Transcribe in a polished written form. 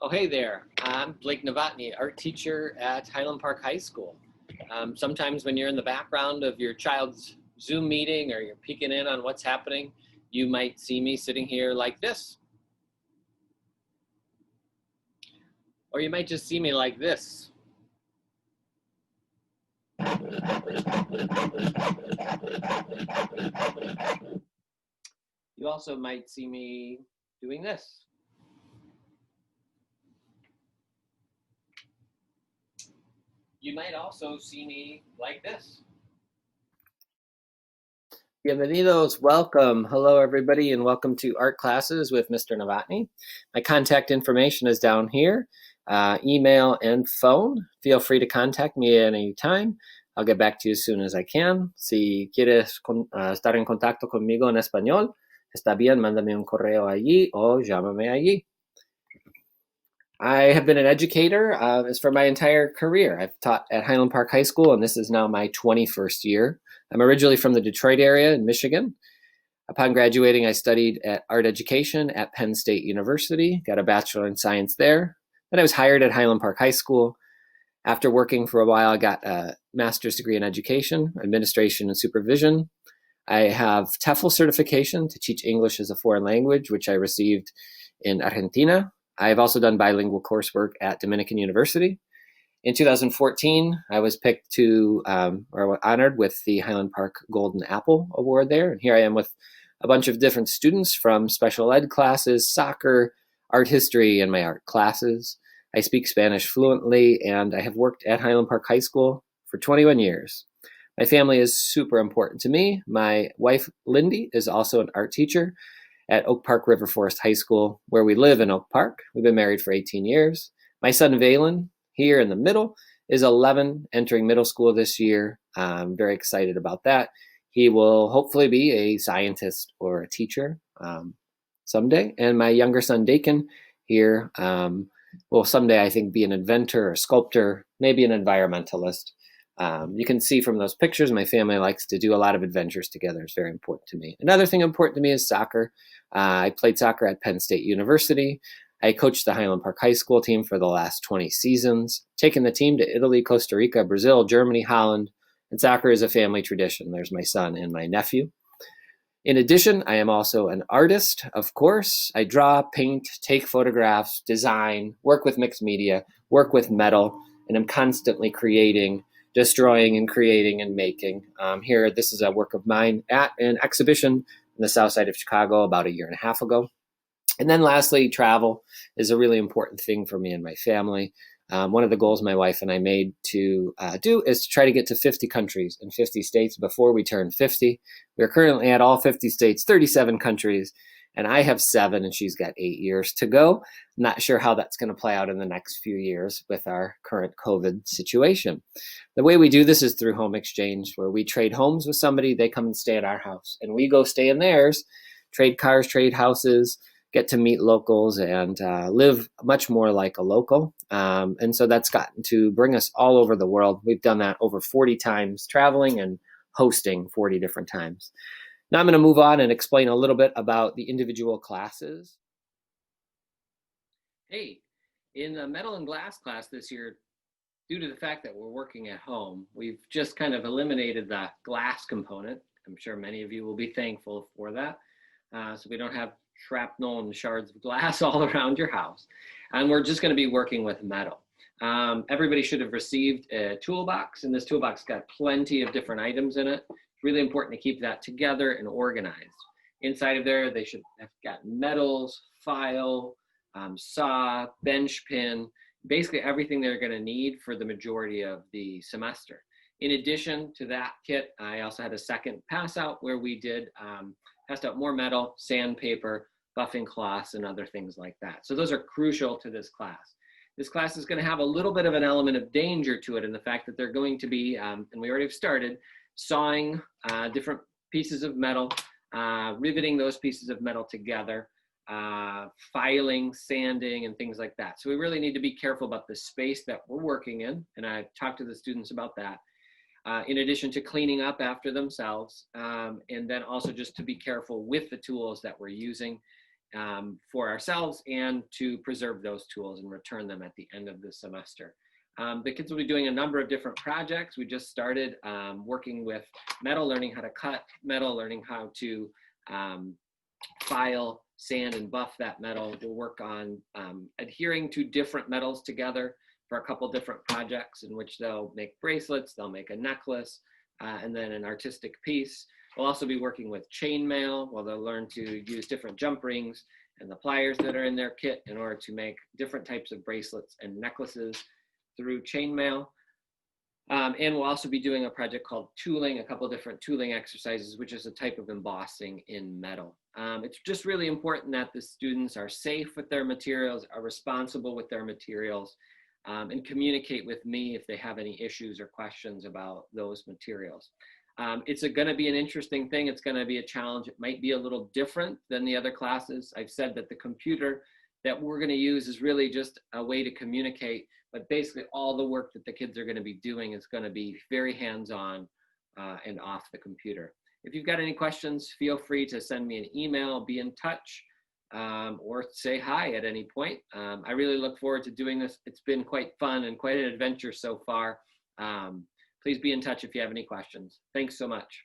Oh, hey there. I'm Blake Novotny, art teacher at Highland Park High School. Sometimes when you're in the background of your child's Zoom meeting or you're peeking in on what's happening, you might see me sitting here like this. Or you might just see me like this. You also might see me doing this. You might also see me like this. Bienvenidos, welcome. Hello, everybody, and welcome to Art Classes with Mr. Novotny. My contact information is down here, email and phone. Feel free to contact me at any time. I'll get back to you as soon as I can. Si quieres estar en contacto conmigo en español, está bien, mándame un correo allí o llámame allí. I have been an educator for my entire career. I've taught at Highland Park High School, and this is now my 21st year. I'm originally from the Detroit area in Michigan. Upon graduating, I studied at art education at Penn State University, got a Bachelor in Science there. Then I was hired at Highland Park High School. After working for a while, I got a master's degree in education, administration, and supervision. I have TEFL certification to teach English as a foreign language, which I received in Argentina. I've also done bilingual coursework at Dominican University. In 2014, I was picked to, or honored with the Highland Park Golden Apple Award there. And here I am with a bunch of different students from special ed classes, soccer, art history, and my art classes. I speak Spanish fluently, and I have worked at Highland Park High School for 21 years. My family is super important to me. My wife, Lindy, is also an art teacher at Oak Park River Forest High School, where we live in Oak Park. We've been married for 18 years. My son, Valen, here in the middle, is 11, entering middle school this year. I'm very excited about that. He will hopefully be a scientist or a teacher someday. And my younger son, Dakin, here will someday, I think, be an inventor, a sculptor, maybe an environmentalist. You can see from those pictures, my family likes to do a lot of adventures together. It's very important to me. Another thing important to me is soccer. I played soccer at Penn State University. I coached the Highland Park High School team for the last 20 seasons, taken the team to Italy, Costa Rica, Brazil, Germany, Holland, and soccer is a family tradition. There's my son and my nephew. In addition, I am also an artist, of course. I draw, paint, take photographs, design, work with mixed media, work with metal, and I'm constantly creating, destroying, and creating and making. Here, this is a work of mine at an exhibition in the south side of Chicago about a year and a half ago. And then lastly, travel is a really important thing for me and my family. One of the goals my wife and I made to do is to try to get to 50 countries and 50 states before we turn 50. We're currently at all 50 states, 37 countries, and I have 7 and she's got 8 years to go. Not sure how that's going to play out in the next few years with our current COVID situation. The way we do this is through home exchange, where we trade homes with somebody, they come and stay at our house, and we go stay in theirs, trade cars, trade houses, get to meet locals and live much more like a local. And so that's gotten to bring us all over the world. We've done that over 40 times, traveling and hosting 40 different times. Now I'm going to move on and explain a little bit about the individual classes. Hey, in the metal and glass class this year, due to the fact that we're working at home, we've just kind of eliminated the glass component. I'm sure many of you will be thankful for that. So we don't have shrapnel and shards of glass all around your house. And we're just going to be working with metal. Everybody should have received a toolbox, and this toolbox got plenty of different items in it. It's really important to keep that together and organized. Inside of there, they should have got metals, file, saw, bench pin, basically everything they're going to need for the majority of the semester. In addition to that kit, I also had a second pass out where we did passed out more metal, sandpaper, buffing cloths, and other things like that. So those are crucial to this class. This class is going to have a little bit of an element of danger to it in the fact that they're going to be, and we already have started, sawing different pieces of metal, riveting those pieces of metal together, filing, sanding, and things like that. So we really need to be careful about the space that we're working in, and I talked to the students about that. In addition to cleaning up after themselves, and then also just to be careful with the tools that we're using. for ourselves and to preserve those tools and return them at the end of the semester. The kids will be doing a number of different projects. We just started working with metal, learning how to cut metal, learning how to file, sand, and buff that metal. We'll work on adhering to different metals together for a couple different projects in which they'll make bracelets, they'll make a necklace, and then an artistic piece. We'll also be working with chainmail, where they'll learn to use different jump rings and the pliers that are in their kit in order to make different types of bracelets and necklaces through chainmail. And we'll also be doing a project called tooling, a couple of different tooling exercises, which is a type of embossing in metal. It's just really important that the students are safe with their materials, are responsible with their materials, and communicate with me if they have any issues or questions about those materials. It's going to be an interesting thing. It's going to be a challenge. It might be a little different than the other classes. I've said that the computer that we're going to use is really just a way to communicate, but basically all the work that the kids are going to be doing is going to be very hands-on and off the computer. If you've got any questions, feel free to send me an email, be in touch, or say hi at any point. I really look forward to doing this. It's been quite fun and quite an adventure so far. Please be in touch if you have any questions. Thanks so much.